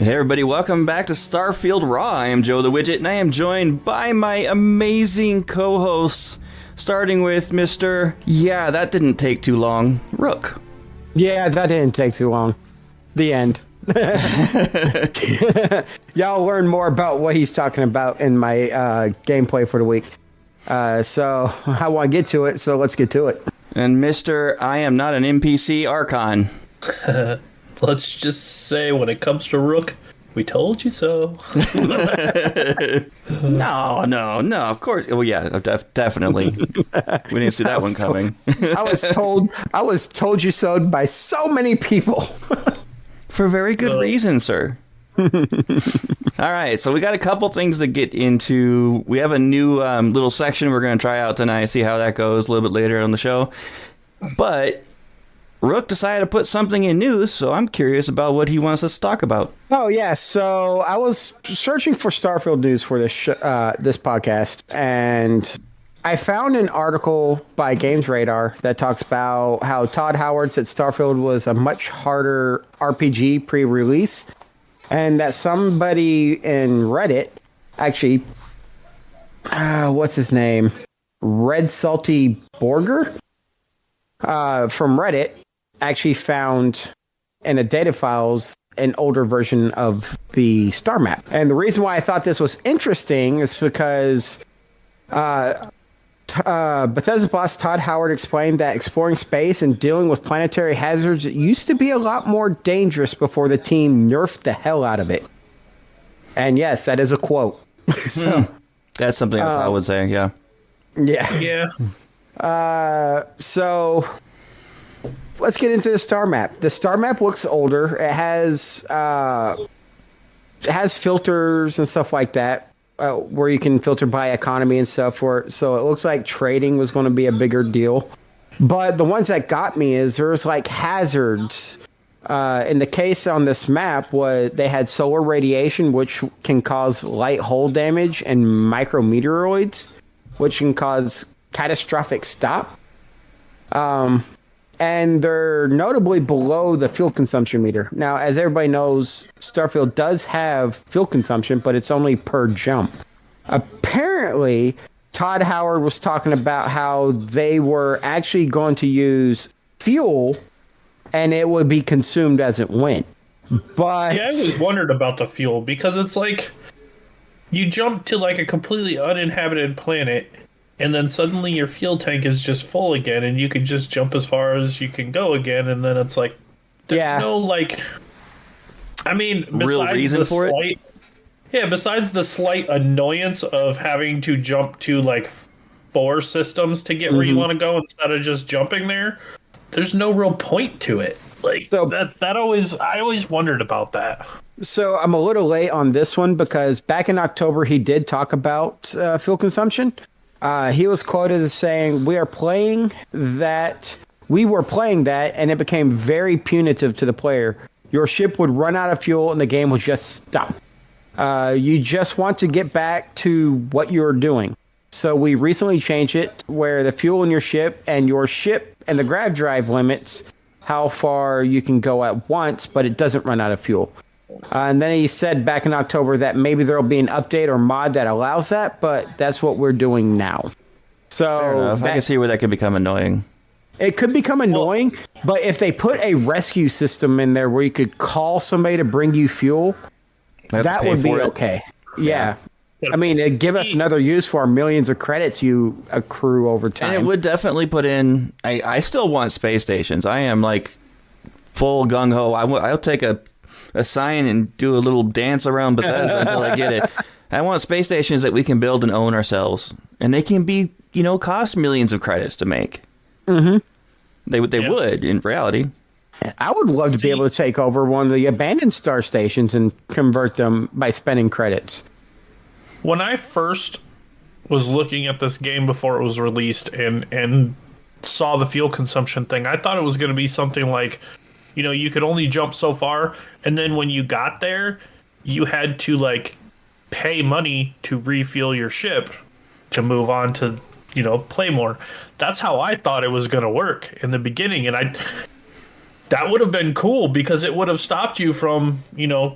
Hey everybody, welcome back to Starfield RAW. I am Joe the Widget, and I am joined by my amazing co-hosts, starting with Mr. Yeah, that didn't take too long, Rook. Yeah, that didn't take too long. The end. Y'all learn more about what he's talking about in my gameplay for the week. So I want to get to it, so let's get to it. And Mr. I am not an NPC Archon. Let's just say when it comes to Rook, we told you so. No, of course. Well, yeah, definitely. We didn't see that one coming. I was told you so by so many people. For very good reason, sir. All right, so we got a couple things to get into. We have a new little section we're going to try out tonight, see how that goes a little bit later on the show. But Rook decided to put something in news, so I'm curious about what he wants us to talk about. Oh, yeah. So I was searching for Starfield news for this this podcast, and I found an article by Games Radar that talks about how Todd Howard said Starfield was a much harder RPG pre-release, and that somebody in Reddit, actually, what's his name? Red Salty Borger from Reddit, actually found in the data files an older version of the star map. And the reason why I thought this was interesting is because Bethesda boss Todd Howard explained that exploring space and dealing with planetary hazards used to be a lot more dangerous before the team nerfed the hell out of it. And yes, that is a quote. So, that's something I would say, yeah. Yeah. So let's get into the star map. The star map looks older. It has filters and stuff like that, where you can filter by economy and stuff. So it looks like trading was going to be a bigger deal. But the ones that got me is there's like hazards. In the case on this map, they had solar radiation, which can cause light hull damage, and micrometeoroids, which can cause catastrophic stop. And they're notably below the fuel consumption meter. Now, as everybody knows, Starfield does have fuel consumption, but it's only per jump. Apparently, Todd Howard was talking about how they were actually going to use fuel, and it would be consumed as it went. But yeah, I always wondered about the fuel, because it's like you jump to like a completely uninhabited planet, and then suddenly your fuel tank is just full again, and you can just jump as far as you can go again, and then it's like, there's no, like, I mean, besides real reason for it? Yeah, besides the slight annoyance of having to jump to, like, 4 systems to get where you want to go instead of just jumping there, there's no real point to it. Like, so, I always wondered about that. So I'm a little late on this one, because back in October, he did talk about fuel consumption. He was quoted as saying, we were playing that, and it became very punitive to the player. Your ship would run out of fuel and the game would just stop. You just want to get back to what you're doing. So we recently changed it where the fuel in your ship and the grav drive limits how far you can go at once, but it doesn't run out of fuel. And then he said back in October that maybe there'll be an update or mod that allows that, but that's what we're doing now. So I can see where that could become annoying. It could become annoying, but if they put a rescue system in there where you could call somebody to bring you fuel, that would be okay. Yeah. I mean, it'd give us another use for our millions of credits you accrue over time. And it would definitely put in... I still want space stations. I am like full gung-ho. I'll take a sign and do a little dance around Bethesda until I get it. I want space stations that we can build and own ourselves. And they can be, cost millions of credits to make. Mm-hmm. They would in reality. I would love to be able to take over one of the abandoned star stations and convert them by spending credits. When I first was looking at this game before it was released and saw the fuel consumption thing, I thought it was going to be something like, you could only jump so far, and then when you got there, you had to, like, pay money to refuel your ship to move on to, play more. That's how I thought it was going to work in the beginning, and that would have been cool because it would have stopped you from,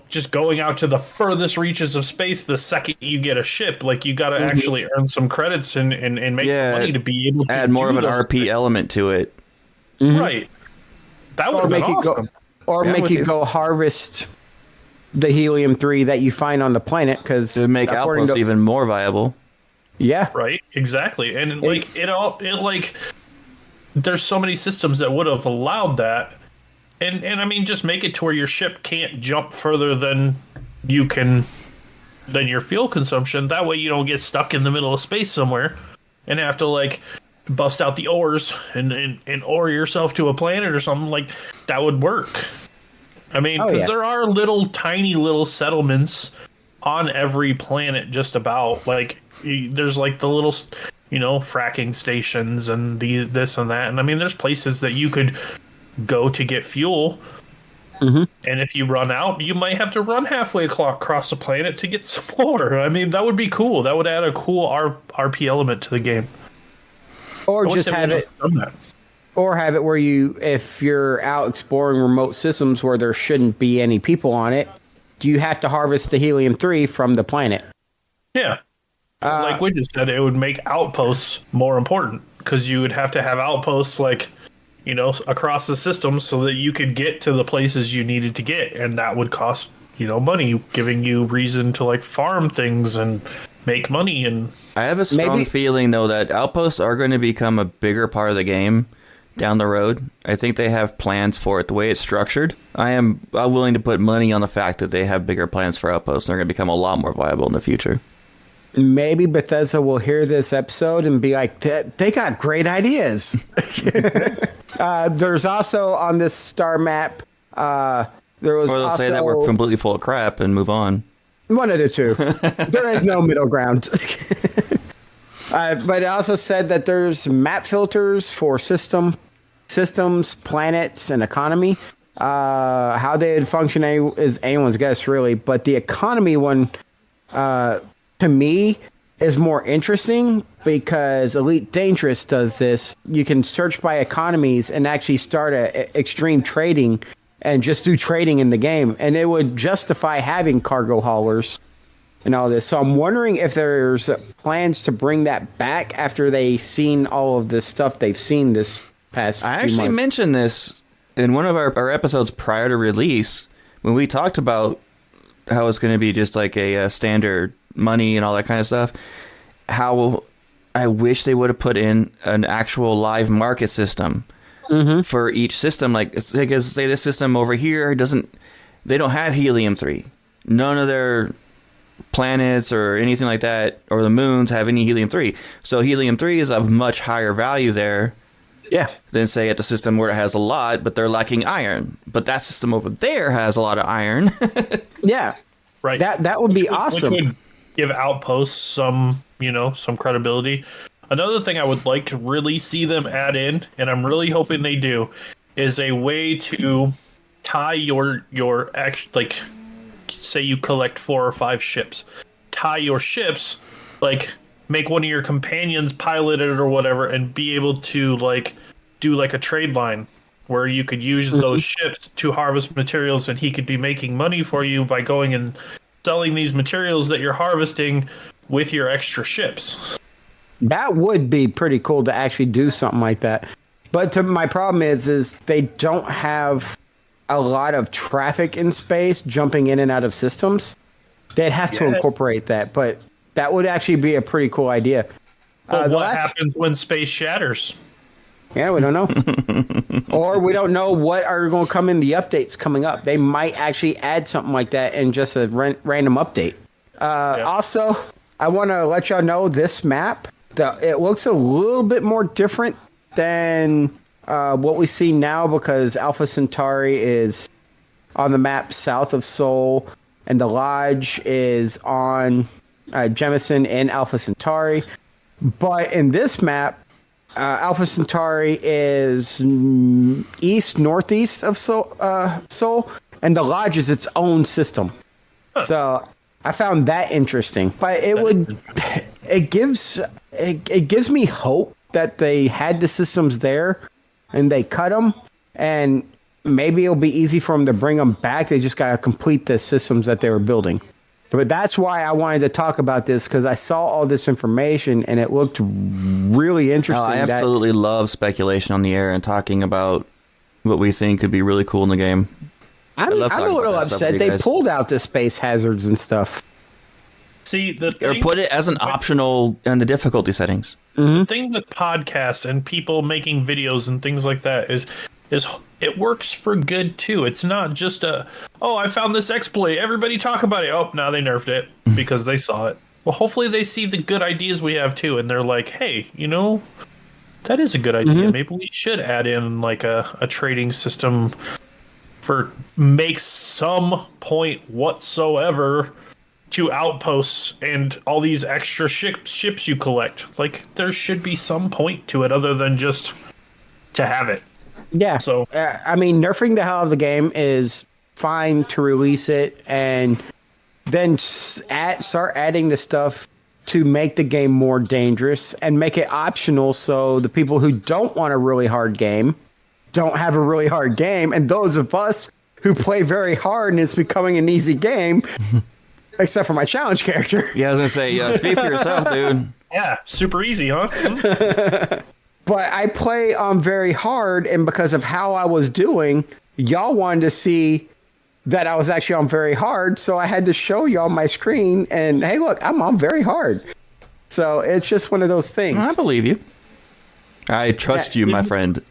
just going out to the furthest reaches of space the second you get a ship. Like, you got to actually earn some credits and make some money to be able to add more of an RP things. element to it. Right. That would make awesome. Make you go harvest the helium-3 that you find on the planet, because it would make outposts even more viable. Yeah. Right. Exactly. And there's so many systems that would have allowed that. And I mean, just make it to where your ship can't jump further than your fuel consumption. That way you don't get stuck in the middle of space somewhere and have to bust out the ores and ore yourself to a planet or something. Like, that would work. I mean, because there are tiny little settlements on every planet just about. Like, there's the little, fracking stations and this and that. And I mean, there's places that you could go to get fuel, and if you run out, you might have to run halfway across the planet to get some more. I mean, that would be cool. That would add a cool RP element to the game. Or just have it where if you're out exploring remote systems where there shouldn't be any people on it, you have to harvest the helium-3 from the planet. Yeah. Like we just said, it would make outposts more important, because you would have to have outposts across the system so that you could get to the places you needed to get, and that would cost money, giving you reason to farm things and make money. And I have a strong feeling though that outposts are going to become a bigger part of the game down the road. I think they have plans for it. The way it's structured, I'm willing to put money on the fact that they have bigger plans for outposts, and they're going to become a lot more viable in the future. Maybe Bethesda will hear this episode and be like, they got great ideas. There's also on this star map, or they'll say that we're completely full of crap and move on. One of the two. There is no middle ground. But it also said that there's map filters for systems, planets, and economy. How they'd function is anyone's guess, really. But the economy one, to me, is more interesting because Elite Dangerous does this. You can search by economies and actually start extreme trading and just do trading in the game. And it would justify having cargo haulers and all this. So I'm wondering if there's plans to bring that back after they've seen all of this stuff they've seen this past few months. I actually mentioned this in one of our episodes prior to release when we talked about how it's going to be just like a standard money and all that kind of stuff. How I wish they would have put in an actual live market system for each system. Like, say this system over here they don't have helium-3. None of their planets or anything like that, or the moons, have any helium-3. So helium-3 is of much higher value there than, say, at the system where it has a lot, but they're lacking iron. But that system over there has a lot of iron. Yeah. Right. That would be awesome. Which would give outposts some credibility. Another thing I would like to really see them add in, and I'm really hoping they do, is a way to tie your say you collect 4 or 5 ships, tie your ships, make one of your companions pilot it or whatever, and be able to do a trade line where you could use those ships to harvest materials, and he could be making money for you by going and selling these materials that you're harvesting with your extra ships. That would be pretty cool to actually do something like that. But my problem is they don't have a lot of traffic in space jumping in and out of systems. They'd have to incorporate that, but that would actually be a pretty cool idea. But what happens when space shatters? Yeah, we don't know. Or we don't know what are going to come in the updates coming up. They might actually add something like that in just a random update. Also, I want to let y'all know this map, it looks a little bit more different than what we see now, because Alpha Centauri is on the map south of Sol, and the Lodge is on Jemison and Alpha Centauri. But in this map, Alpha Centauri is east-northeast of Sol, and the Lodge is its own system. Huh. So I found that interesting. But it gives me hope that they had the systems there and they cut them, and maybe it'll be easy for them to bring them back. They just got to complete the systems that they were building. But that's why I wanted to talk about this, because I saw all this information and it looked really interesting. I absolutely love speculation on the air and talking about what we think could be really cool in the game. I'm a little upset they pulled out the space hazards and stuff. See, or put it as an optional in the difficulty settings. The thing with podcasts and people making videos and things like that is it works for good too. It's not just I found this exploit, everybody talk about it. Oh, now they nerfed it because they saw it. Well, hopefully they see the good ideas we have too, and they're like, hey, that is a good idea. Maybe we should add in like a trading system for makes some point whatsoever to outposts and all these extra ships you collect. Like, there should be some point to it other than just to have it. Yeah. So, I mean, nerfing the hell out of the game is fine to release it and then start adding the stuff to make the game more dangerous and make it optional so the people who don't want a really hard game don't have a really hard game. And those of us who play very hard and it's becoming an easy game, except for my challenge character. Yeah, I was going to say, speak for yourself, dude. Yeah, super easy, huh? But I play very hard, and because of how I was doing, y'all wanted to see that I was actually on very hard, so I had to show y'all my screen, and hey, look, I'm on very hard. So it's just one of those things. I believe you. I trust you, my friend.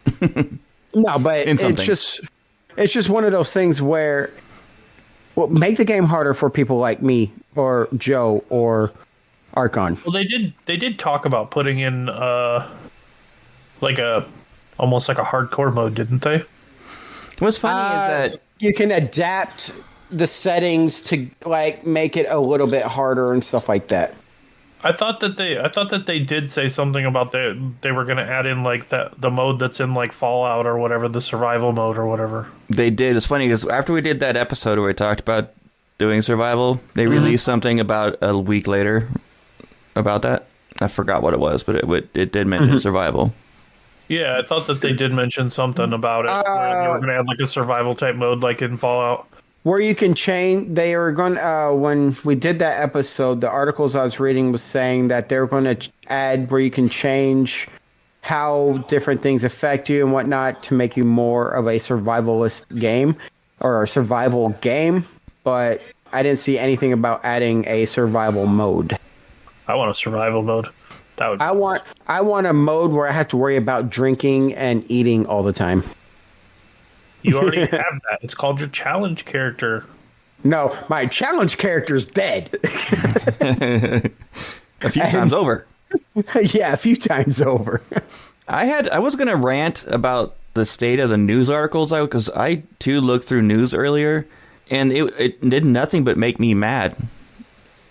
No, but it's just one of those things where make the game harder for people like me or Joe or Archon. Well, they did talk about putting in almost like a hardcore mode, didn't they? What's funny is that you can adapt the settings to like make it a little bit harder and stuff like that. I thought that they did say something about they were going to add in like the mode that's in like Fallout or whatever, the survival mode or whatever. They did. It's funny because after we did that episode where we talked about doing survival, they released something about a week later about that. I forgot what it was, but it did mention survival. Yeah, I thought that they did mention something about it. Where they were going to add like a survival type mode like in Fallout. Where you can change, they were going when we did that episode, the articles I was reading was saying that they're going to add where you can change how different things affect you and whatnot to make you more of a survivalist game or a survival game. But I didn't see anything about adding a survival mode. I want a survival mode. I want a mode where I have to worry about drinking and eating all the time. You already have that. It's called your challenge character. No, my challenge character's dead. A few times over. Yeah, a few times over. I was going to rant about the state of the news articles because I too looked through news earlier, and it did nothing but make me mad.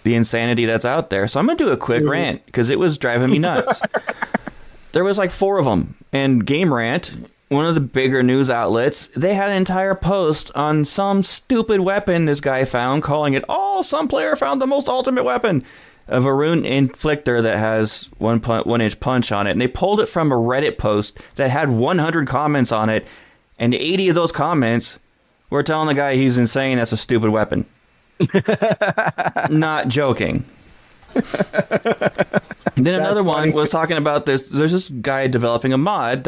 The insanity that's out there. So I'm going to do a quick rant because it was driving me nuts. There was like 4 of them. And Game Rant, one of the bigger news outlets, they had an entire post on some stupid weapon this guy found, calling it, some player found the most ultimate weapon. A Varun Inflictor that has 1-inch punch on it. And they pulled it from a Reddit post that had 100 comments on it. And 80 of those comments were telling the guy he's insane, that's a stupid weapon. Not joking. Then another one was talking about this. There's this guy developing a mod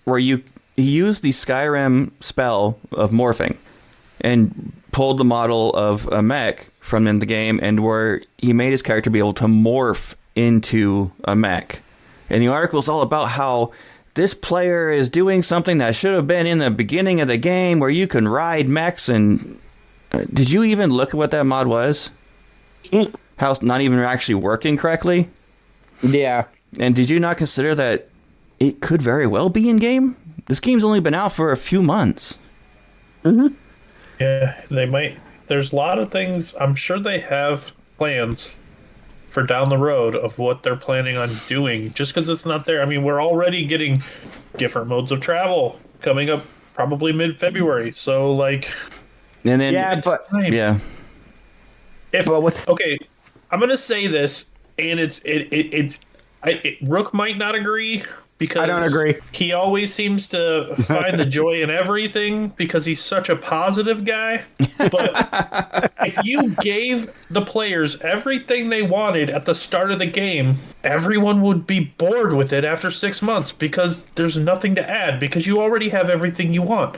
where he used the Skyrim spell of morphing and pulled the model of a mech from in the game, and where he made his character be able to morph into a mech. And the article is all about how this player is doing something that should have been in the beginning of the game, where you can ride mechs. And did you even look at what that mod was? How it's not even actually working correctly? Yeah. And did you not consider that it could very well be in game? This game's only been out for a few months. Mm-hmm. Yeah, they might. There's a lot of things. I'm sure they have plans for down the road of what they're planning on doing. Just because it's not there. I mean, we're already getting different modes of travel coming up probably mid-February. So, like... And then, yeah. Okay, I'm gonna say this, and Rook might not agree, because I don't agree. He always seems to find the joy in everything because he's such a positive guy. But if you gave the players everything they wanted at the start of the game, everyone would be bored with it after 6 months because there's nothing to add because you already have everything you want.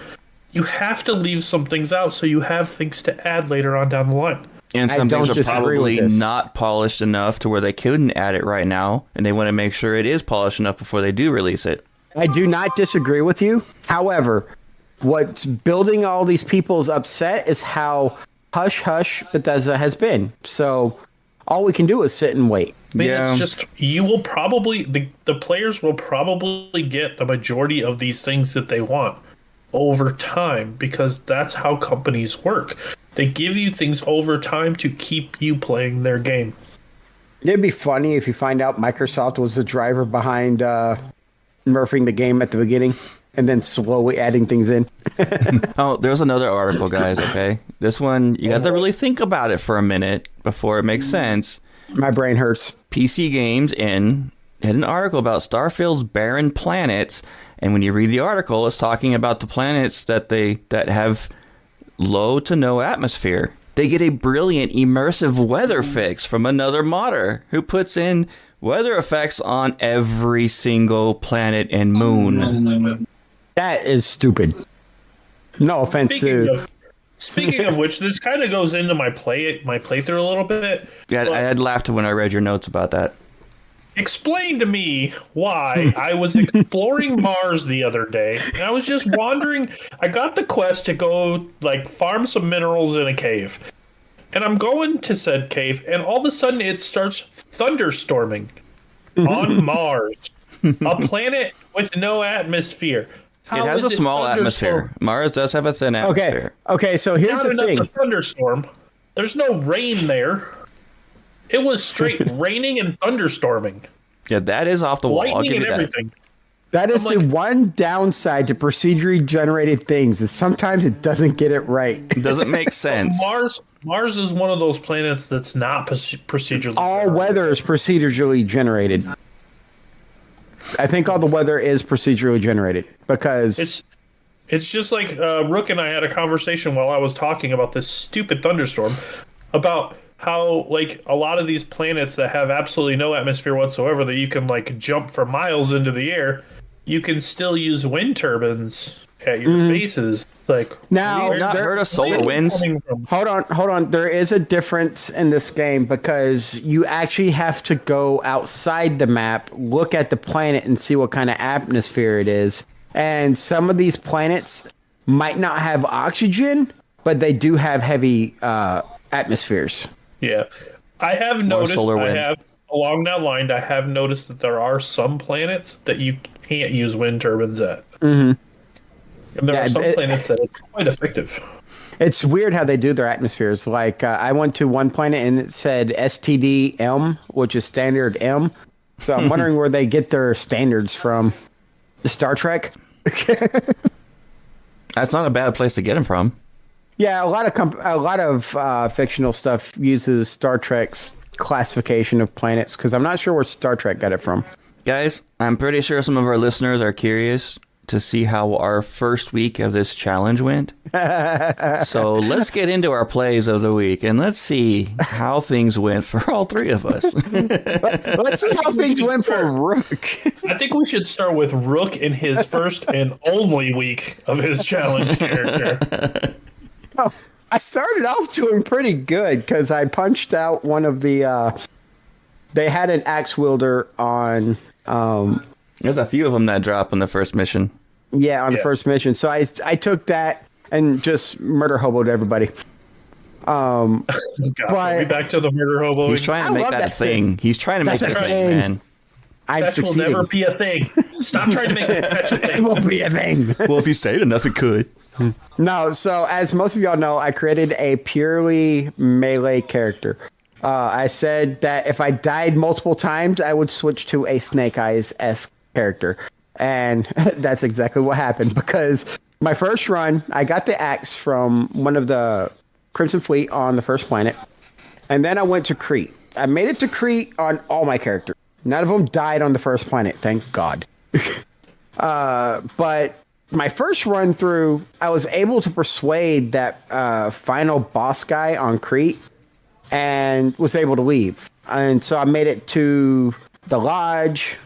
You have to leave some things out so you have things to add later on down the line. And some things are probably not polished enough to where they couldn't add it right now, and they want to make sure it is polished enough before they do release it. I do not disagree with you. However, what's building all these people's upset is how hush-hush Bethesda has been. So all we can do is sit and wait. It's just, you will probably, the players will probably get the majority of these things that they want over time because that's how companies work. They give you things over time to keep you playing their game. It'd be funny if you find out Microsoft was the driver behind nerfing the game at the beginning and then slowly adding things in. Oh, there's another article, guys, okay? This one, you got to really think about it for a minute before it makes sense. My brain hurts. PC Games had an article about Starfield's barren planets, and when you read the article, it's talking about the planets that have low to no atmosphere. They get a brilliant immersive weather fix from another modder who puts in weather effects on every single planet and moon. That is stupid. No offense Speaking of which, this kind of goes into my playthrough a little bit. Yeah, I had laughed when I read your notes about that. Explain to me why I was exploring Mars the other day, and I was just wandering. I got the quest to go farm some minerals in a cave, and I'm going to said cave, and all of a sudden it starts thunderstorming on Mars, a planet with no atmosphere. It has a small atmosphere. Mars does have a thin atmosphere. Okay. So here's the thing: a thunderstorm. There's no rain there. It was straight raining and thunderstorming. Yeah, that is off the wall. Lightning and everything. That is the one downside to procedurally generated things is sometimes it doesn't get it right. It doesn't make sense. Mars is one of those planets that's not procedurally all generated. Weather is procedurally generated. I think all the weather is procedurally generated because it's just like Rook and I had a conversation while I was talking about this stupid thunderstorm about how a lot of these planets that have absolutely no atmosphere whatsoever that you can jump for miles into the air, you can still use wind turbines at your bases. Now, we've not heard of solar winds. Hold on. There is a difference in this game because you actually have to go outside the map, look at the planet, and see what kind of atmosphere it is. And some of these planets might not have oxygen, but they do have heavy atmospheres. Yeah, I have noticed. Along that line, I have noticed that there are some planets that you can't use wind turbines at. Mm-hmm. And there are some planets that are quite effective. It's weird how they do their atmospheres. I went to one planet and it said STD-M, which is standard M. So I'm wondering where they get their standards from. Star Trek? That's not a bad place to get them from. Yeah, a lot of fictional stuff uses Star Trek's classification of planets because I'm not sure where Star Trek got it from. Guys, I'm pretty sure some of our listeners are curious to see how our first week of this challenge went. So let's get into our plays of the week and let's see how things went for all three of us. Let's see how things went for Rook. I think we should start with Rook in his first and only week of his challenge character. Oh, I started off doing pretty good because I punched out one of the. They had an axe wielder on. There's a few of them that drop on the first mission. Yeah, on the first mission. So I took that and just murder hoboed everybody. But we back to the murder hobo. He's trying to make that a thing. He's trying to make that a thing, man. Fetch will never be a thing. Stop trying to make fetch a thing. It won't be a thing. Well, if you say it enough, it could. No, so as most of y'all know, I created a purely melee character. I said that if I died multiple times, I would switch to a Snake Eyes-esque character. And that's exactly what happened because my first run, I got the axe from one of the Crimson Fleet on the first planet. And then I went to Crete. I made it to Crete on all my characters. None of them died on the first planet, thank God. But my first run through, I was able to persuade that final boss guy on Crete and was able to leave. And so I made it to the lodge,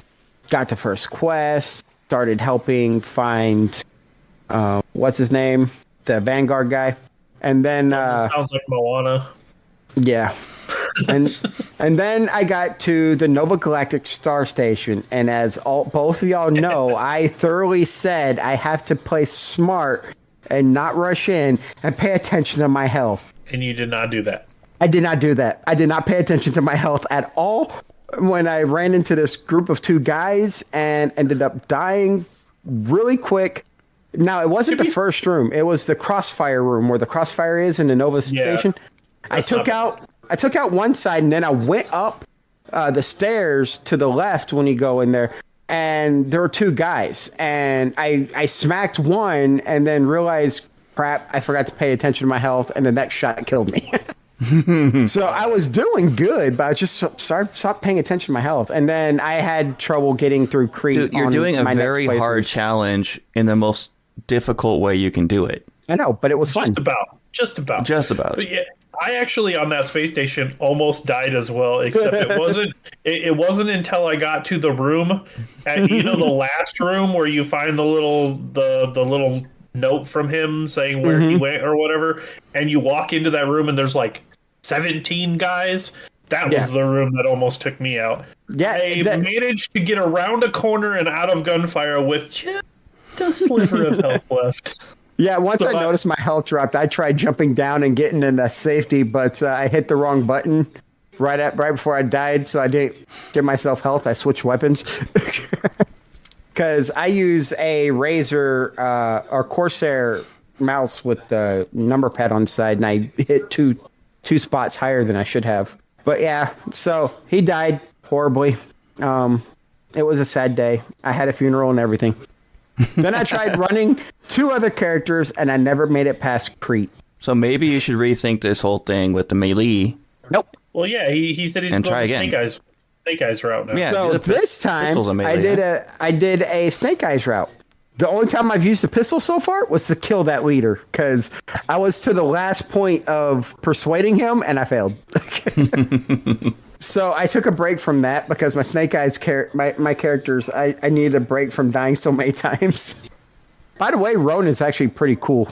got the first quest, started helping find, what's his name? The Vanguard guy. And then... sounds like Moana. Yeah. And then I got to the Nova Galactic Star Station, and as both of y'all know, I thoroughly said I have to play smart and not rush in and pay attention to my health. And you did not do that. I did not do that. I did not pay attention to my health at all when I ran into this group of 2 guys and ended up dying really quick. Now, it wasn't the first room. It was the Crossfire room where the Crossfire is in the Nova Station. I took out one side, and then I went up the stairs to the left when you go in there, and there were 2 guys. And I smacked one and then realized, crap, I forgot to pay attention to my health, and the next shot killed me. So I was doing good, but I just stopped paying attention to my health. And then I had trouble getting through Crete. Dude, you're doing a very hard challenge in the most difficult way you can do it. I know, but it was fun. Just about. But yeah, I actually on that space station almost died as well, except it wasn't. It wasn't until I got to the room, at the last room where you find the little note from him saying where he went or whatever, and you walk into that room and there's like 17 guys. That was the room that almost took me out. Yeah, I managed to get around a corner and out of gunfire with just a sliver of health left. Yeah, once I noticed my health dropped, I tried jumping down and getting into safety, but I hit the wrong button right before I died, so I didn't give myself health. I switched weapons. Because I use a Razer or Corsair mouse with the number pad on the side, and I hit two spots higher than I should have. But yeah, so he died horribly. It was a sad day. I had a funeral and everything. Then I tried running 2 other characters, and I never made it past Crete. So maybe you should rethink this whole thing with the melee. Nope. Well, yeah, he said he's going to Snake Eyes route now. Yeah, so this time I did a Snake Eyes route. The only time I've used a pistol so far was to kill that leader, because I was to the last point of persuading him, and I failed. So I took a break from that because my Snake Eyes my characters, I needed a break from dying so many times. By the way, Ronin is actually pretty cool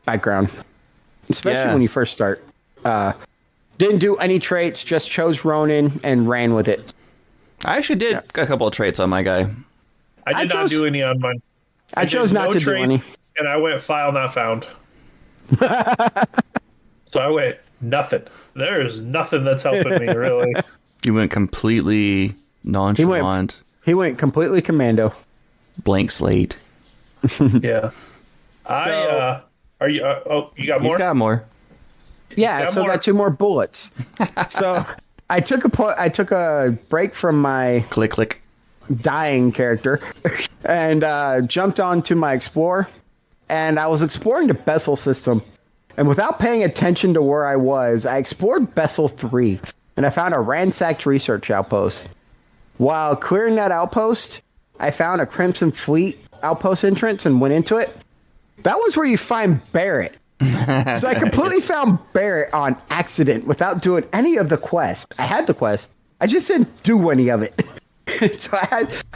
background, especially when you first start. Didn't do any traits, just chose Ronin and ran with it. I actually did a couple of traits on my guy. I did not do any on mine. I chose not to do any. And I went file not found. So I went nothing. There is nothing that's helping me, really. You went completely nonchalant. He went completely commando. Blank slate. Yeah. Are you? You got more? He's got more. Yeah, I still got 2 more bullets. So I took a break from my click dying character and jumped onto my Explorer, and I was exploring the Bessel system. And without paying attention to where I was, I explored Bessel 3, and I found a ransacked research outpost. While clearing that outpost, I found a Crimson Fleet outpost entrance and went into it. That was where you find Barrett. So I completely found Barrett on accident without doing any of the quest. I had the quest. I just didn't do any of it. So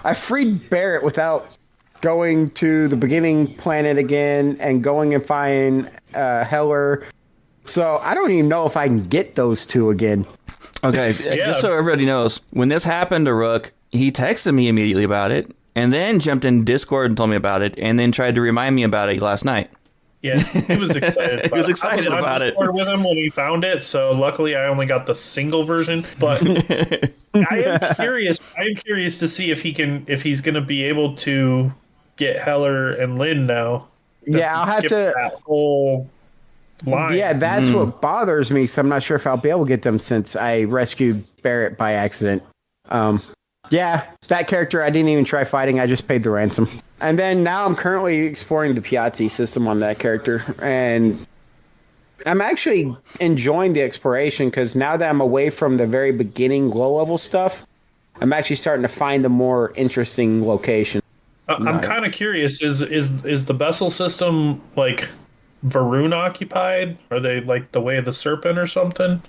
I freed Barrett without going to the beginning planet again and going and finding Heller. So I don't even know if I can get those 2 again. Okay, just so everybody knows, when this happened to Rook, he texted me immediately about it, and then jumped in Discord and told me about it, and then tried to remind me about it last night. Yeah, he was excited. He was excited about it. I was with him when he found it, so luckily I only got the single version. But I am curious. To see if he's going to be able to get Heller and Lynn now. Yeah, I'll have to. That whole line. Yeah, that's what bothers me. So I'm not sure if I'll be able to get them since I rescued Barrett by accident. Yeah, that character I didn't even try fighting. I just paid the ransom. And then now I'm currently exploring the Piazzi system on that character. And I'm actually enjoying the exploration because now that I'm away from the very beginning low-level stuff, I'm actually starting to find the more interesting location. I'm kind of curious. Is the Bessel system like Varun occupied? Are they like the Way of the Serpent or something?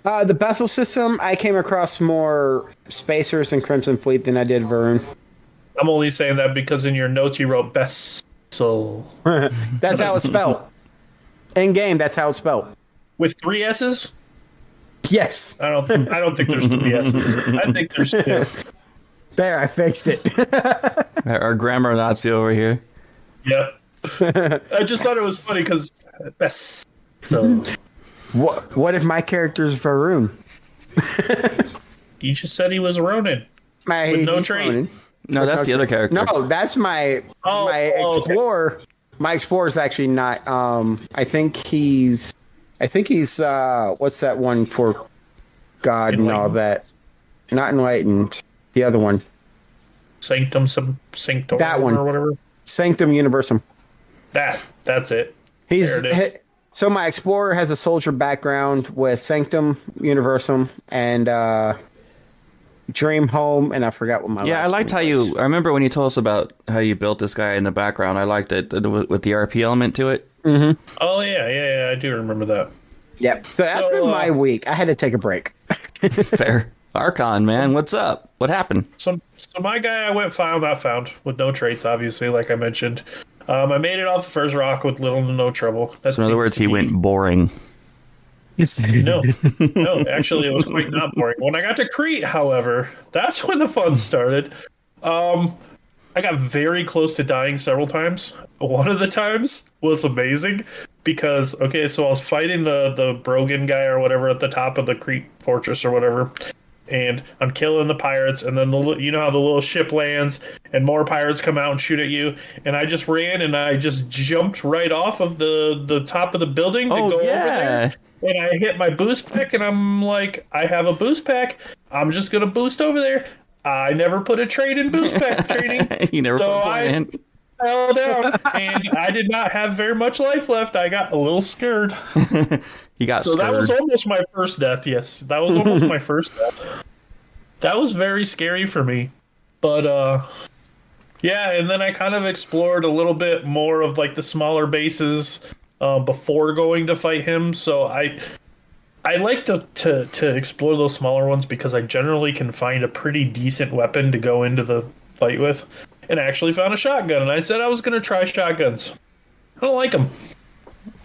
The Bessel system, I came across more Spacers and Crimson Fleet than I did Varun. I'm only saying that because in your notes you wrote Bessel. That's how it's spelled. In game, that's how it's spelled. With 3 S's? Yes. I don't think there's 3 S's. I think there's 2. There, I fixed it. Our grammar Nazi over here. Yep. I just thought it was funny because Bessel. What if my character's Varun? You just said he was Ronin. With no trait. Ronin. No, that's the other character. No, that's my explorer. Okay. My explorer is actually not. I think he's. What's that one for? God and all that. Not enlightened. The other one. Sanctum. That one or whatever. Sanctum Universum. That's it. So my explorer has a soldier background with Sanctum Universum and Dream Home, and I forgot what my Yeah, I liked how was. I remember when you told us about how you built this guy in the background. I liked it with the RP element to it. Mm-hmm. Oh yeah, I do remember that. Yep. So that's been my week. I had to take a break. Fair. Archon, man, what's up? What happened? So my guy, I went not found with no traits, obviously, like I mentioned. I made it off the first rock with little to no trouble. So in other words, he went boring. No, actually, it was quite not boring. When I got to Crete, however, that's when the fun started. I got very close to dying several times. One of the times was amazing because, so I was fighting the Brogan guy or whatever at the top of the Crete fortress or whatever. And I'm killing the pirates, and then you know how the little ship lands, and more pirates come out and shoot at you. And I just ran, and I just jumped right off of the top of the building to go over there. And I hit my boost pack, and I'm like, I have a boost pack. I'm just gonna boost over there. I never put a trade in boost pack training. You never put a point in. Fell down, and I did not have very much life left. I got a little scared. He got scared. That was almost my first death. Yes, that was almost my first death. That was very scary for me. But yeah, and then I kind of explored a little bit more of like the smaller bases before going to fight him. So I like to explore those smaller ones because I generally can find a pretty decent weapon to go into the fight with. And I actually found a shotgun, and I said I was going to try shotguns. I don't like them.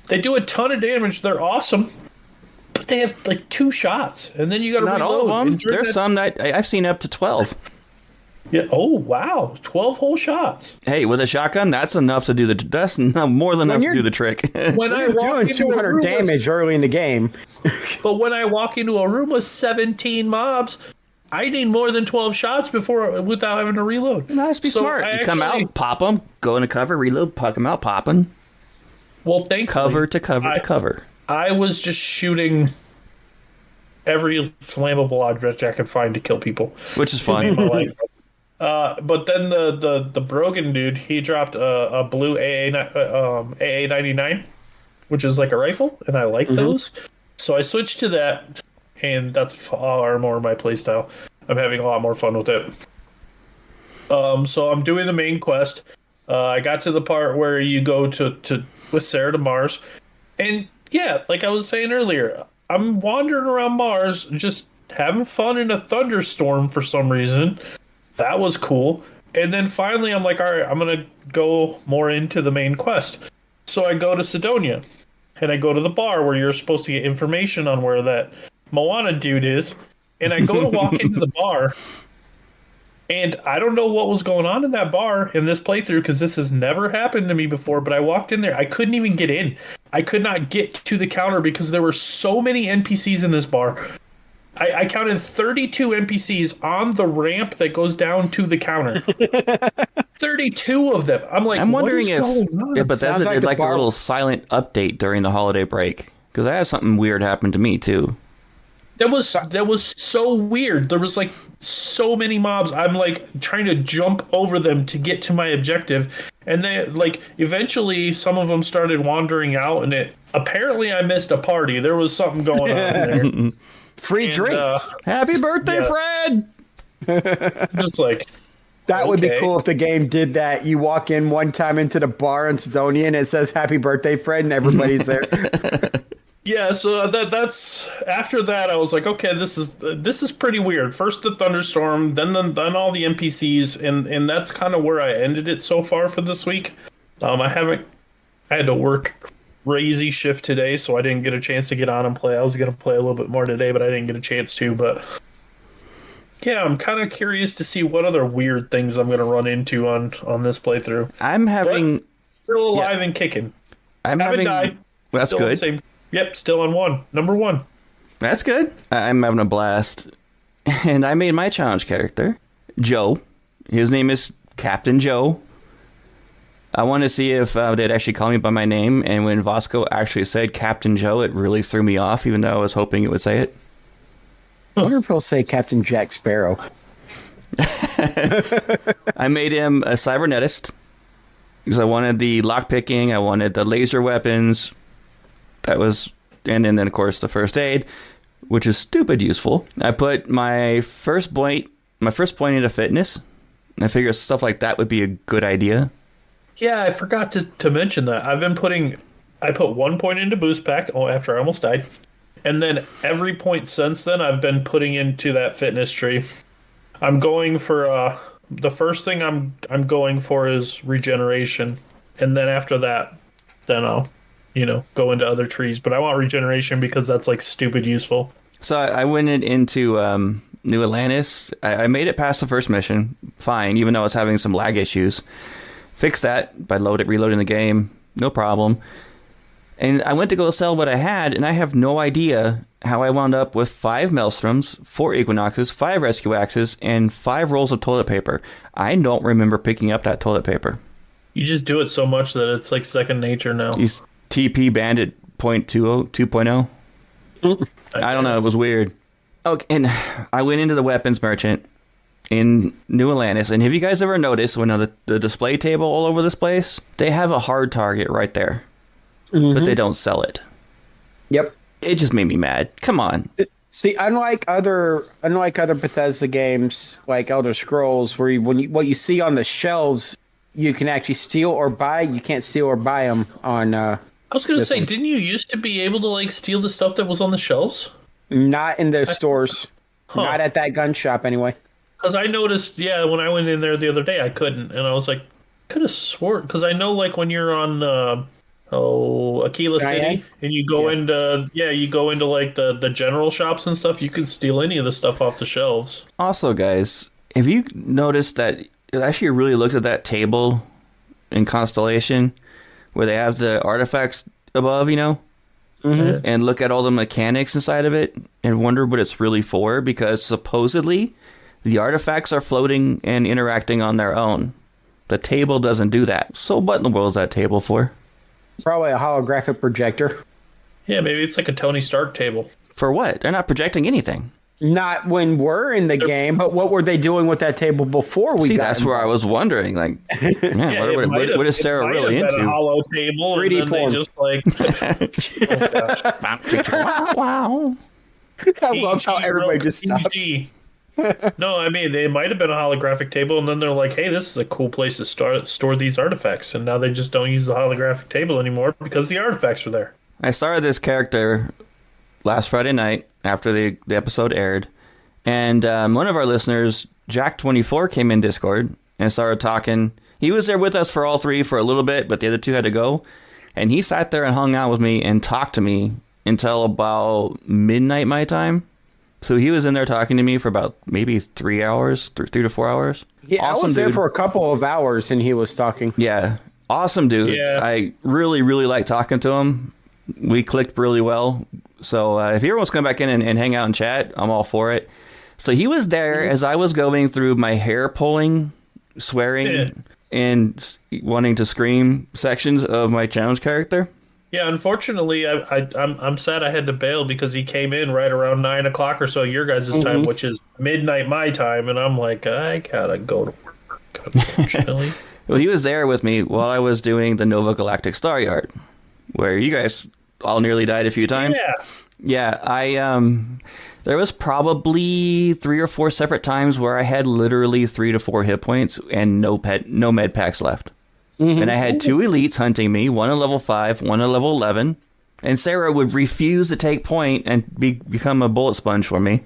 They do a ton of damage. They're awesome, but they have like 2 shots, and then you got to reload. Not all of them. There's some that I've seen up to 12. Yeah. Oh wow, 12 whole shots. Hey, with a shotgun, that's enough to do that's more than enough to do the trick. When I doing 200 damage early in the game, but when I walk into a room with 17 mobs, I need more than 12 shots without having to reload. Nice, be smart. You come out, pop them, go into cover, reload, puck them out, pop them. Well, thankfully, cover to cover to cover. I was just shooting every flammable object I could find to kill people, which is fun. But then the Brogan dude, he dropped a blue AA-99, which is like a rifle, and I like those. So I switched to that. And that's far more my playstyle. I'm having a lot more fun with it. So I'm doing the main quest. I got to the part where you go with Sarah to Mars. And yeah, like I was saying earlier, I'm wandering around Mars, just having fun in a thunderstorm for some reason. That was cool. And then finally I'm like, all right, I'm going to go more into the main quest. So I go to Sidonia. And I go to the bar where you're supposed to get information on where that Moana dude is, and I go to walk into the bar, and I don't know what was going on in that bar in this playthrough because this has never happened to me before, but I walked in there. I couldn't even get in. I could not get to the counter because there were so many NPCs in this bar. I counted 32 NPCs on the ramp that goes down to the counter. 32 of them. I'm like, I'm wondering if Bethesda did like a little silent update during the holiday break, because I had something weird happen to me too. That was so weird. There was like so many mobs. I'm like trying to jump over them to get to my objective, and they like eventually some of them started wandering out, and apparently I missed a party. There was something going on there. Free drinks. Happy birthday, Fred! Just like That would be okay. cool if the game did that. You walk in one time into the bar in Sidonia and it says "Happy Birthday, Fred," and everybody's there. Yeah, so that's after that I was like, okay, this is pretty weird. First the thunderstorm, then all the NPCs, and that's kind of where I ended it so far for this week. I had to work crazy shift today, so I didn't get a chance to get on and play. I was gonna play a little bit more today, but I didn't get a chance to. But yeah, I'm kind of curious to see what other weird things I'm gonna run into on this playthrough. I'm having But still alive and kicking. I'm Haven't having died. That's Still on the good. same. Yep, still on number one. That's good. I'm having a blast. And I made my challenge character, Joe. His name is Captain Joe. I want to see if they'd actually call me by my name. And when Vasco actually said Captain Joe, it really threw me off, even though I was hoping it would say it. I wonder if he'll say Captain Jack Sparrow. I made him a cybernetist because I wanted the lockpicking, I wanted the laser weapons. That was, and then of course the first aid, which is stupid useful. I put my first point into fitness. And I figured stuff like that would be a good idea. Yeah, I forgot to mention that. I put 1 point into boost pack after I almost died. And then every point since then I've been putting into that fitness tree. I'm going for the first thing I'm going for is regeneration. And then after that, then I'll go into other trees. But I want regeneration because that's like stupid useful. So I went into New Atlantis. I made it past the first mission, fine, even though I was having some lag issues. Fixed that by reloading the game, no problem. And I went to go sell what I had, and I have no idea how I wound up with 5 Maelstroms, 4 Equinoxes, 5 Rescue Axes, and 5 rolls of toilet paper. I don't remember picking up that toilet paper. You just do it so much that it's like second nature now. He's TP Bandit 2.0. I don't know, it was weird. Okay, and I went into the weapons merchant in New Atlantis, and have you guys ever noticed when the display table all over this place, they have a hard target right there, but they don't sell it. Yep. It just made me mad. Come on. See, unlike other Bethesda games like Elder Scrolls, where what you see on the shelves, you can actually steal or buy. You can't steal or buy them on. I was going to say, didn't you used to be able to like steal the stuff that was on the shelves? Not in those stores. Huh. Not at that gun shop, anyway. Because I noticed, when I went in there the other day, I couldn't, and I was like, could have sworn, because I know like when you're on Aquila City, and you go into like the general shops and stuff, you can steal any of the stuff off the shelves. Also, guys, have you noticed that it actually really looked at that table in Constellation where they have the artifacts above, and look at all the mechanics inside of it and wonder what it's really for? Because supposedly the artifacts are floating and interacting on their own. The table doesn't do that. So what in the world is that table for? Probably a holographic projector. Yeah, maybe it's like a Tony Stark table. For what? They're not projecting anything. Not when we're in the game, but what were they doing with that table before we got that's where I was wondering. Like, what is Sarah really into? A hollow table, 3D and then porn. they just like. Wow. I love how everybody just stopped. No, I mean, they might have been a holographic table, and then they're like, hey, this is a cool place to store these artifacts. And now they just don't use the holographic table anymore because the artifacts are there. I started this character last Friday night after the episode aired. And one of our listeners, Jack24, came in Discord and started talking. He was there with us for all 3 for a little bit, but the other 2 had to go. And he sat there and hung out with me and talked to me until about midnight my time. So he was in there talking to me for about maybe 3 hours, 3 to 4 hours. Yeah, awesome I was there dude. for a couple of hours and he was talking. Yeah, awesome dude. Yeah. I really, really like talking to him. We clicked really well. So if he ever wants to come back in and hang out and chat, I'm all for it. So he was there as I was going through my hair pulling, swearing, and wanting to scream sections of my challenge character. Yeah, unfortunately, I'm sad I had to bail because he came in right around 9 o'clock or so your guys' time, which is midnight my time, and I'm like, I gotta go to work, unfortunately. Well, he was there with me while I was doing the Nova Galactic Star Yard, where you guys all nearly died a few times. Yeah. Yeah, There was probably 3 or 4 separate times where I had literally 3 to 4 hit points and no med packs left. And I had 2 elites hunting me, one at level 5, one at level 11. And Sarah would refuse to take point and become a bullet sponge for me.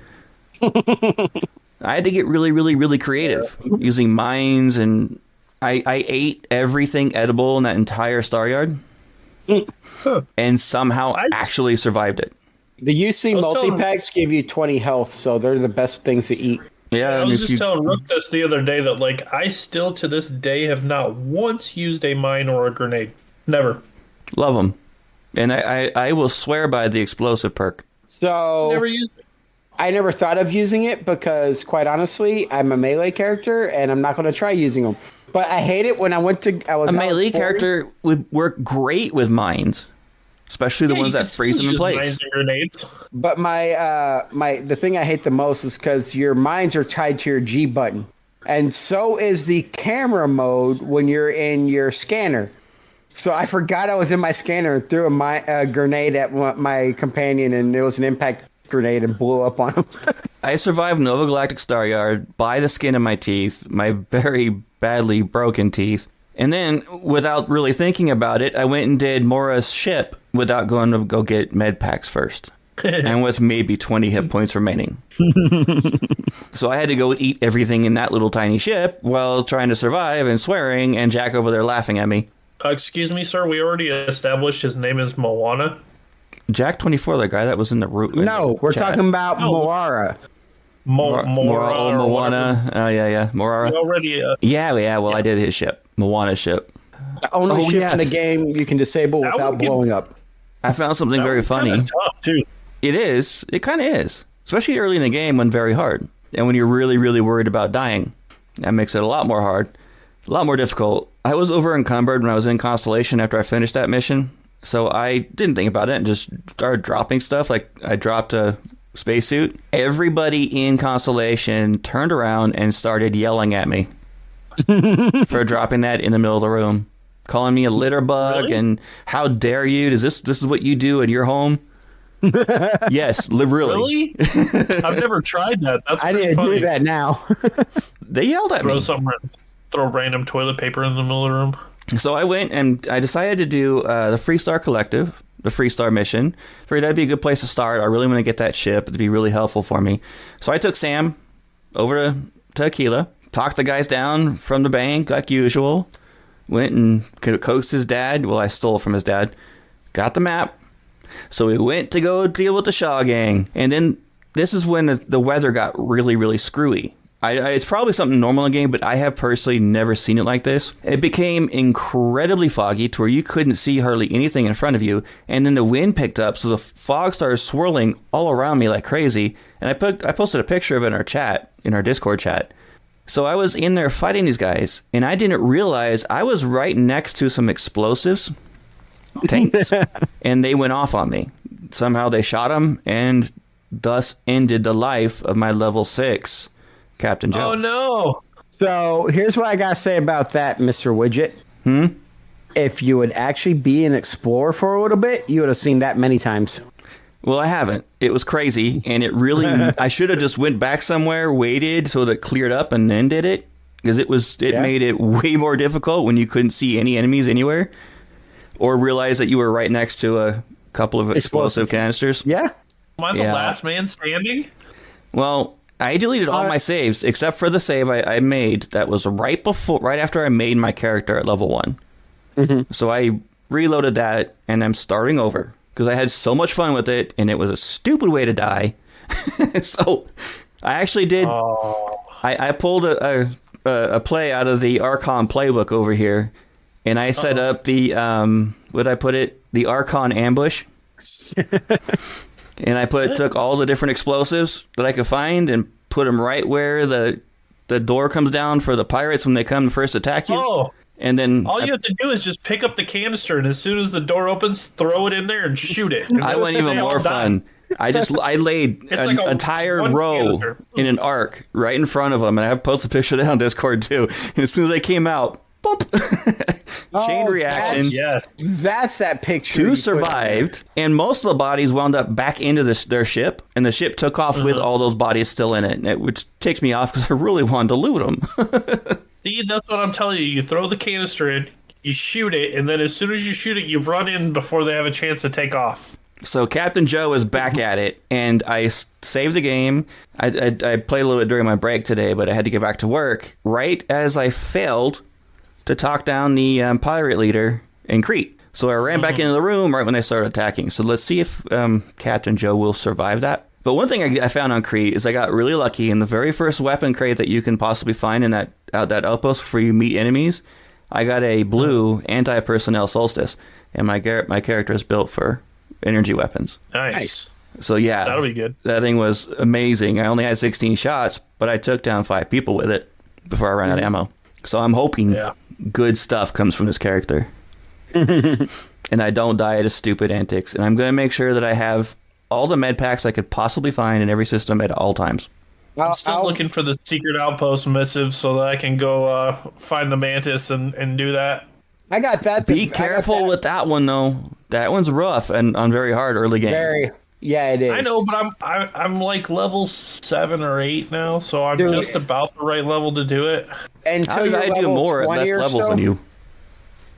I had to get really, really, really creative using mines, and I ate everything edible in that entire star yard and somehow actually survived it. The UC multi-packs give you 20 health, so they're the best things to eat. Yeah, I was just telling Rook this the other day that, like, I still to this day have not once used a mine or a grenade. Never. Love them. And I will swear by the explosive perk. So never used it. I never thought of using it because, quite honestly, I'm a melee character and I'm not going to try using them. But I hate it when I was a melee character would work great with mines, especially the ones that freeze them in place. Mines and grenades. But the thing I hate the most is because your mines are tied to your G button, and so is the camera mode when you're in your scanner. So I forgot I was in my scanner and threw a grenade at my companion, and it was an impact grenade and blew up on him. I survived Nova Galactic Star Yard by the skin of my teeth, my very badly broken teeth. And then, without really thinking about it, I went and did Mora's ship without going to go get med packs first. And with maybe 20 hit points remaining. So I had to go eat everything in that little tiny ship while trying to survive and swearing, and Jack over there laughing at me. Excuse me, sir, we already established his name is Moana. Jack 24, the guy that was in the root. No, we're talking about Moara. Moana. Oh, yeah. Moara. Already. Yeah. Well, I did his ship. Moana's ship. The only ship in the game you can disable without blowing up. I found something very funny. Tough, too. It is. It kind of is. Especially early in the game when very hard. And when you're really, really worried about dying. That makes it a lot more hard. A lot more difficult. I was over encumbered when I was in Constellation after I finished that mission. So I didn't think about it and just started dropping stuff. Like, I dropped a spacesuit. Everybody in Constellation turned around and started yelling at me for dropping that in the middle of the room. Calling me a litter bug and how dare you? This is what you do in your home? Yes, really? I've never tried that. That's I didn't do that now. They yelled at me. Throw random toilet paper in the middle of the room. So I went and I decided to do the Freestar Collective, the Freestar mission. Figured that'd be a good place to start. I really want to get that ship. It'd be really helpful for me. So I took Sam over to Aquila, talked the guys down from the bank like usual, went and coaxed his dad. Well, I stole from his dad. Got the map. So we went to go deal with the Shaw gang. And then this is when the weather got really, really screwy. It's probably something normal in the game, but I have personally never seen it like this. It became incredibly foggy to where you couldn't see hardly anything in front of you, and then the wind picked up, so the fog started swirling all around me like crazy. And I posted a picture of it in our chat, in our Discord chat. So I was in there fighting these guys, and I didn't realize I was right next to some explosives tanks, and they went off on me. Somehow they shot them, and thus ended the life of my level 6. Captain Joe. Oh, no. So here's what I got to say about that, Mr. Widget. If you would actually be an explorer for a little bit, you would have seen that many times. Well, I haven't. It was crazy, and it really... I should have just went back somewhere, waited so that it cleared up, and then did it. Because it made it way more difficult when you couldn't see any enemies anywhere. Or realize that you were right next to a couple of explosive canisters. Yeah. Am I the last man standing? Well... I deleted all my saves except for the save I made that was right after I made my character at level 1. So I reloaded that and I'm starting over because I had so much fun with it and it was a stupid way to die. So I actually did. I pulled a play out of the Archon playbook over here, and I set up the the Archon ambush. And I took all the different explosives that I could find and put them right where the door comes down for the pirates when they come to first attack you. Oh. And then all you have to do is just pick up the canister, and as soon as the door opens, throw it in there and shoot it. And I went even more fun. I laid an entire row canister in an arc right in front of them, and I have posted a picture of that on Discord too. And as soon as they came out, boop, Chain reaction. Yes. That's that picture. Two survived, and most of the bodies wound up back into their ship, and the ship took off with all those bodies still in it, which takes me off because I really wanted to loot them. See, that's what I'm telling you. You throw the canister in, you shoot it, and then as soon as you shoot it, you run in before they have a chance to take off. So Captain Joe is back at it, and I saved the game. I played a little bit during my break today, but I had to get back to work right as I failed to talk down the pirate leader in Crete. So I ran back into the room right when they started attacking. So let's see if Captain Joe will survive that. But one thing I found on Crete is I got really lucky. In the very first weapon crate that you can possibly find in that outpost before you meet enemies, I got a blue anti-personnel solstice, and my character is built for energy weapons. Nice. So yeah, that'll be good. That thing was amazing. I only had 16 shots, but I took down 5 people with it before I ran out of ammo. So I'm hoping good stuff comes from this character. And I don't die at his stupid antics. And I'm going to make sure that I have all the med packs I could possibly find in every system at all times. I'm still looking for the secret outpost missive so that I can go find the mantis and do that. I got that. Be careful with that one, though. That one's rough and on very hard early game. Yeah, it is. I know, but I'm like level 7 or 8 now, so I'm just about the right level to do it. How did I do more at less levels than you?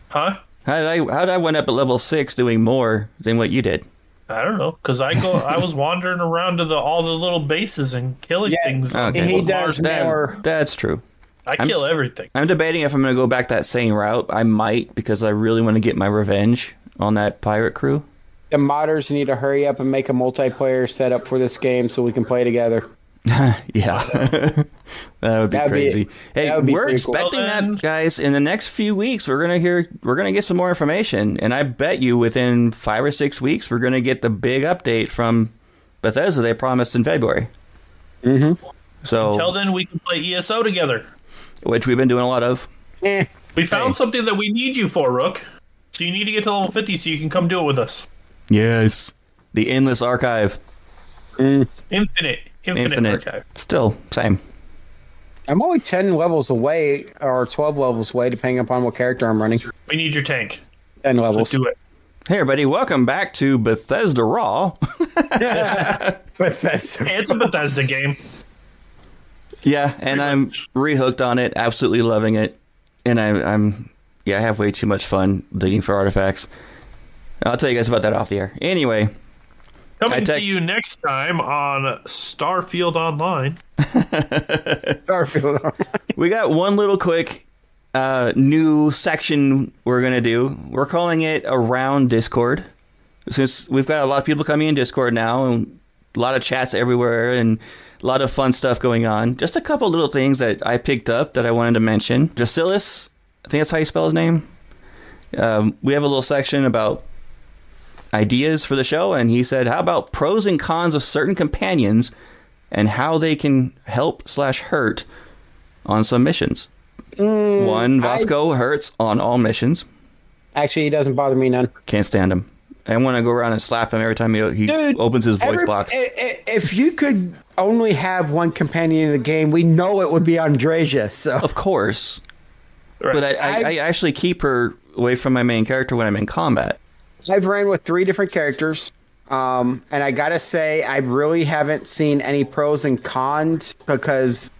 Huh? How did I went up at level 6 doing more than what you did? I don't know, because I was wandering around to all the little bases and killing things. Okay. He does more. That's true. I kill everything. I'm debating if I'm going to go back that same route. I might, because I really want to get my revenge on that pirate crew. The modders need to hurry up and make a multiplayer setup for this game so we can play together. Yeah. That would be crazy. Hey, we're expecting that, guys. In the next few weeks, we're gonna get some more information, and I bet you within 5 or 6 weeks, we're gonna get the big update from Bethesda they promised in February. Mm-hmm. So until then, we can play ESO together, which we've been doing a lot of. We found something that we need you for, Rook. So you need to get to level 50 so you can come do it with us. Yes, the endless archive. Infinite archive. Still same. I'm only 10 levels away, or 12 levels away, depending upon what character I'm running. We need your tank. 10 levels. So do it. Hey, everybody, welcome back to Bethesda RAW. Bethesda. Hey, it's a Bethesda game. Yeah, and I'm rehooked on it, absolutely loving it. And I'm I have way too much fun digging for artifacts. I'll tell you guys about that off the air. Anyway. Coming to you next time on Starfield Online. Starfield Online. We got one little quick new section we're going to do. We're calling it Around Discord. Since we've got a lot of people coming in Discord now, and a lot of chats everywhere, and a lot of fun stuff going on. Just a couple little things that I picked up that I wanted to mention. Jacillus, I think that's how you spell his name. We have a little section about ideas for the show, and he said, how about pros and cons of certain companions and how they can help/hurt on some missions? One, Vasco hurts on all missions. Actually, he doesn't bother me none. Can't stand him. I want to go around and slap him every time he opens his voice box. If you could only have one companion in the game, we know it would be Andreja. So of course. Right. But I actually keep her away from my main character when I'm in combat. I've ran with 3 different characters, and I gotta say, I really haven't seen any pros and cons because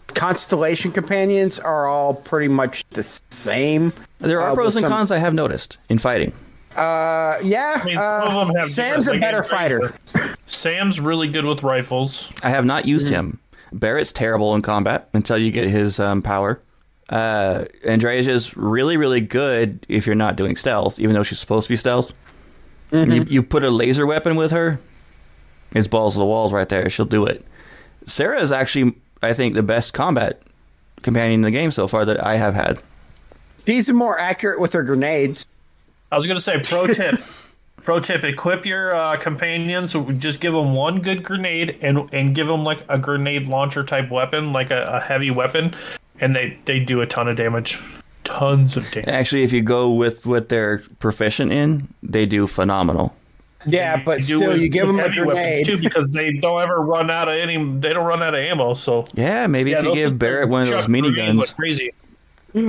Constellation companions are all pretty much the same. There are pros and cons I have noticed in fighting. Yeah. I mean, some of them have Sam's a better fighter. Sam's really good with rifles. I have not used him. Barrett's terrible in combat until you get his power. Andrea's really, really good if you're not doing stealth, even though she's supposed to be stealth. You put a laser weapon with her, it's balls to the walls right there. She'll do it. Sarah is actually, I think, the best combat companion in the game so far that I have had. She's more accurate with her grenades. I was going to say, pro tip, equip your companions. So just give them one good grenade and give them like a grenade launcher type weapon, like a heavy weapon. And they do a ton of damage. Tons of damage. Actually, if you go with what they're proficient in, they do phenomenal. Yeah, but still, you give them a grenade too, because they don't ever run out of They don't run out of ammo. So yeah, maybe if you give Barrett one of those miniguns. Crazy.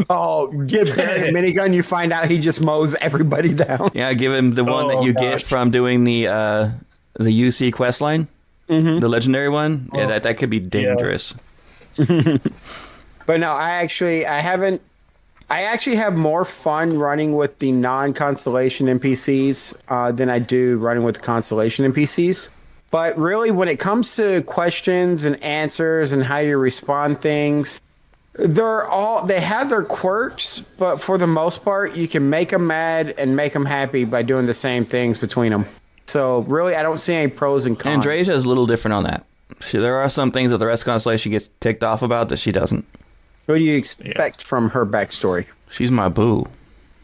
Oh, give Barry a minigun, you find out he just mows everybody down. Yeah, give him the one that you get from doing the UC quest line, the legendary one. Yeah, that could be dangerous. But no, I actually have more fun running with the non-Constellation NPCs than I do running with the Constellation NPCs. But really, when it comes to questions and answers and how you respond things, they have their quirks, but for the most part, you can make them mad and make them happy by doing the same things between them. So really, I don't see any pros and cons. Andreja is a little different on that. There are some things that the rest of Constellation gets ticked off about that she doesn't. What do you expect from her backstory? She's my boo.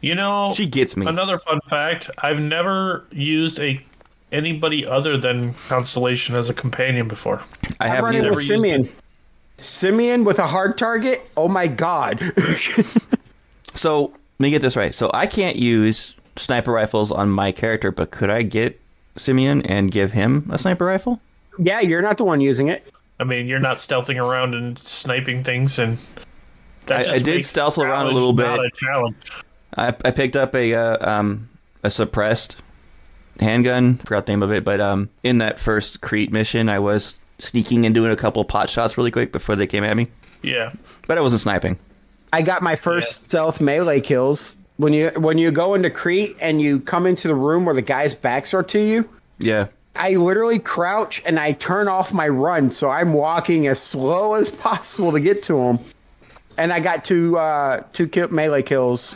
You know, she gets me. Another fun fact: I've never used anybody other than Constellation as a companion before. I have running never with Simeon. Simeon with a hard target? Oh my god. So, let me get this right. So, I can't use sniper rifles on my character, but could I get Simeon and give him a sniper rifle? Yeah, you're not the one using it. I mean, you're not stealthing around and sniping things, and I did stealth around a little bit. Not a challenge. I picked up a suppressed handgun. Forgot the name of it, but in that first Crete mission, I was sneaking and doing a couple pot shots really quick before they came at me. Yeah, but I wasn't sniping. I got my first stealth melee kills when you go into Crete and you come into the room where the guys' backs are to you. Yeah. I literally crouch and I turn off my run, so I'm walking as slow as possible to get to them. And I got two melee kills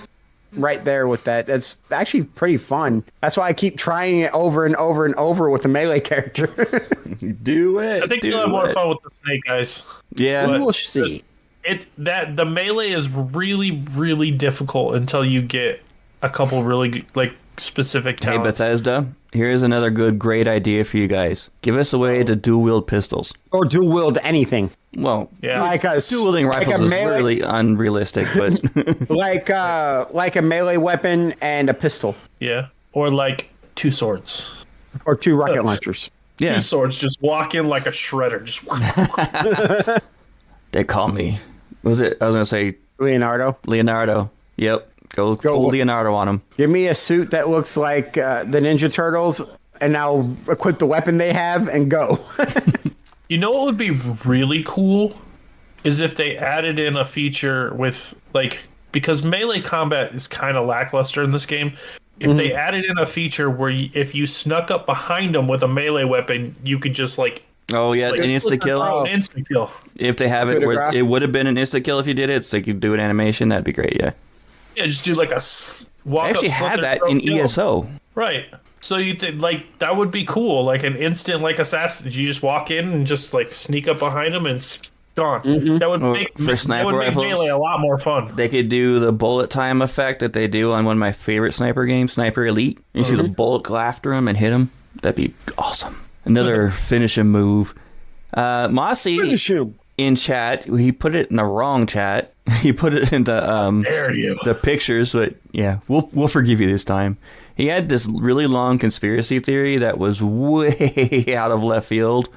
right there with that. That's actually pretty fun. That's why I keep trying it over and over and over with a melee character. Do it. I think you'll have more fun with the snake guys. Yeah, we'll see. The melee is really, really difficult until you get a couple really specific talents. Hey Bethesda, here's another great idea for you guys. Give us a way to dual wield pistols or dual wield anything. Well, yeah, like a dual wielding rifles is really unrealistic, but like a melee weapon and a pistol. Yeah, or like two swords or two rocket launchers. Yeah, two swords. Just walk in like a shredder. Just. They call me. What was it? I was gonna say Leonardo. Yep. Go full Leonardo on him. Give me a suit that looks like the Ninja Turtles, and I'll equip the weapon they have and go. You know what would be really cool is if they added in a feature with because melee combat is kind of lackluster in this game. If they added in a feature where if you snuck up behind them with a melee weapon, you could just an insta kill. Instant kill. If they have it, where it would have been an insta kill if you did it. So you could do an animation. That'd be great. Yeah. Yeah, just do like a walk. I actually had that in ESO. Right. So you think that would be cool, like an instant assassin. You just walk in and just sneak up behind them and gone. Mm-hmm. That would make melee a lot more fun. They could do the bullet time effect that they do on one of my favorite sniper games, Sniper Elite. You see the bullet go after him and hit him. That'd be awesome. Another finishing move. Mossy in chat, he put it in the wrong chat. He put it in the pictures, but yeah, we'll forgive you this time. He had this really long conspiracy theory that was way out of left field.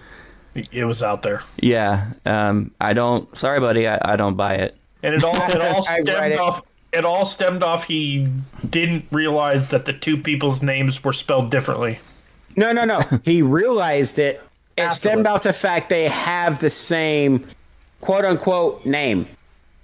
It was out there. Yeah. Sorry, buddy. I don't buy it. And it all stemmed off. He didn't realize that the two people's names were spelled differently. No. He realized it. It stemmed off the fact they have the same quote unquote name.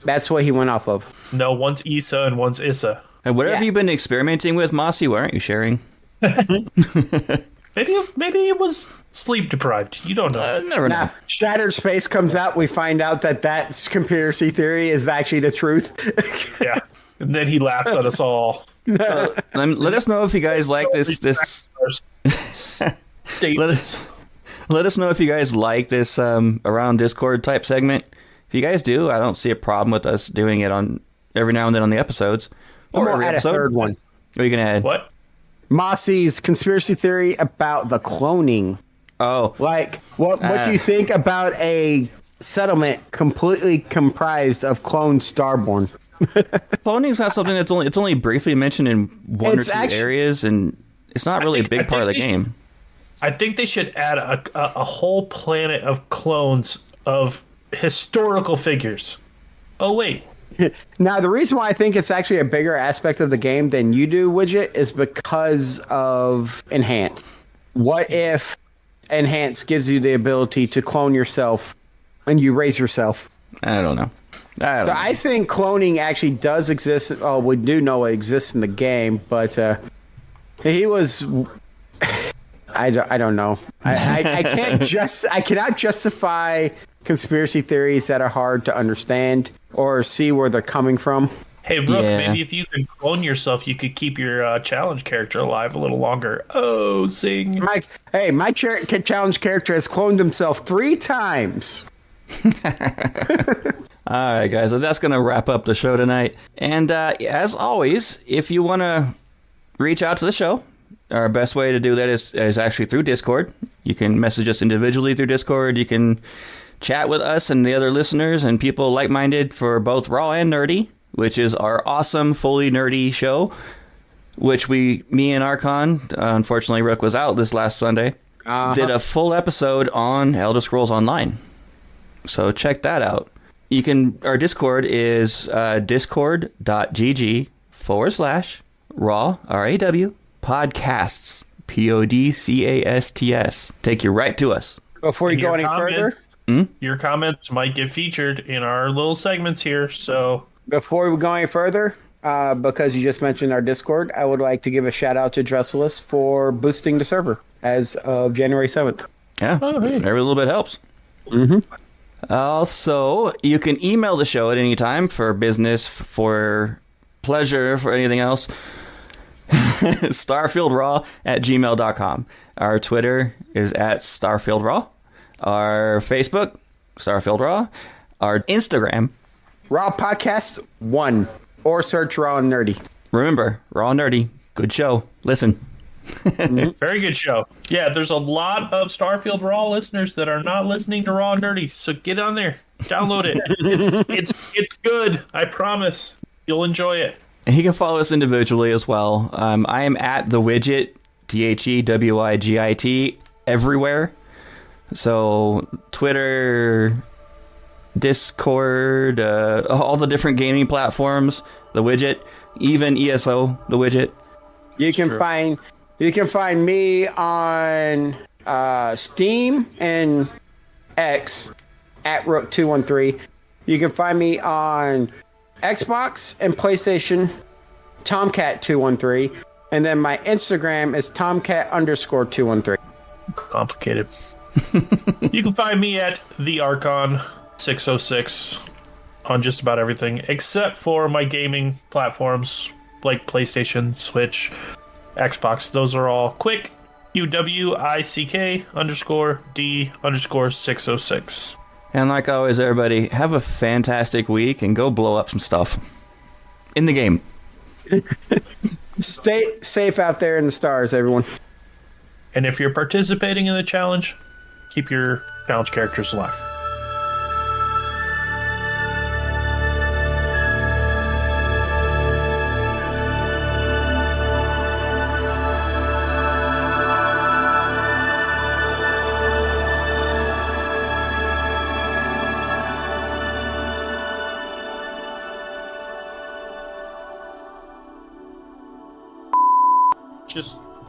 That's what he went off of. No, one's Issa and one's Issa. And what have you been experimenting with, Mossy? Why aren't you sharing? Maybe it was sleep deprived. You don't know. Never know. Shattered Space comes out. We find out that conspiracy theory is actually the truth. Yeah. And then he laughs at us all. Let us know if you guys like this. Let us know if you guys like this around Discord type segment. If you guys do, I don't see a problem with us doing it on every now and then on the episodes. Or every episode. A third one. What are you going to add? What? Mossy's conspiracy theory about the cloning. Oh. What do you think about a settlement completely comprised of cloned Starborn? Cloning is not something it's only briefly mentioned in one or two areas, and it's not really a big part of the game. I think they should add a whole planet of clones of historical figures. Oh, wait. Now, the reason why I think it's actually a bigger aspect of the game than you do, Widget, is because of Enhance. What if Enhance gives you the ability to clone yourself and you raise yourself? I don't know. I think cloning actually does exist. Oh, we do know it exists in the game, but he was. I don't know. I cannot justify conspiracy theories that are hard to understand or see where they're coming from. Hey, Brooke, maybe if you could clone yourself, you could keep your challenge character alive a little longer. Oh, sing. My challenge character has cloned himself 3 times. All right, guys. So that's going to wrap up the show tonight. And as always, if you want to reach out to the show, our best way to do that is actually through Discord. You can message us individually through Discord. You can chat with us and the other listeners and people like-minded for both Raw and Nerdy, which is our awesome, fully nerdy show, which me and Archon, unfortunately Rook was out this last Sunday, did a full episode on Elder Scrolls Online. So check that out. Our Discord is discord.gg/raw, R-A.W, podcasts, PODCASTS. Take you right to us. Before you go any further... Your comments might get featured in our little segments here, so... Before we go any further, because you just mentioned our Discord, I would like to give a shout-out to Dressless for boosting the server as of January 7th. Yeah, every little bit helps. Mm-hmm. Also, you can email the show at any time for business, for pleasure, for anything else. StarfieldRaw@gmail.com. Our Twitter is @StarfieldRaw. Our Facebook, Starfield Raw. Our Instagram, Raw Podcast 1. Or search Raw and Nerdy. Remember, Raw and Nerdy. Good show. Listen. Very good show. Yeah, there's a lot of Starfield Raw listeners that are not listening to Raw and Nerdy, so get on there. Download it. It's good. I promise. You'll enjoy it. And he can follow us individually as well. I am at the Widget, THEWIGIT, everywhere. So Twitter, Discord, all the different gaming platforms, the Widget, even ESO, the Widget. You can find me on Steam and X at Rook213. You can find me on Xbox and PlayStation, Tomcat213, and then my Instagram is Tomcat_213. Complicated. You can find me at the Archon606 on just about everything except for my gaming platforms like PlayStation, Switch, Xbox. Those are all quick. UWICK_D_606. And like always, everybody, have a fantastic week and go blow up some stuff in the game. Stay safe out there in the stars, everyone. And if you're participating in the challenge, keep your challenge characters alive.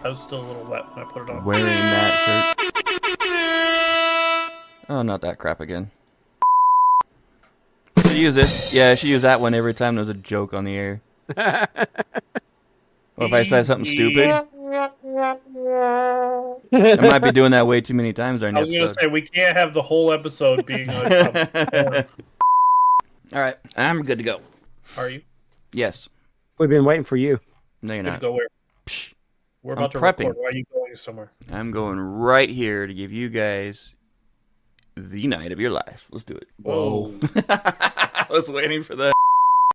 I was still a little wet when I put it on. Wearing that shirt. Oh, not that crap again. Should use this. Yeah, I should use that one every time there's a joke on the air. Or if I say something stupid. I might be doing that way too many times during the episode. I was going to say, we can't have the whole episode being like... Alright, I'm good to go. Are you? Yes. We've been waiting for you. No, you're Good not. to go where? Psh. We're about to prepping. record. Why are you going somewhere? I'm going right here to give you guys the night of your life. Let's do it. Whoa. I was waiting for that.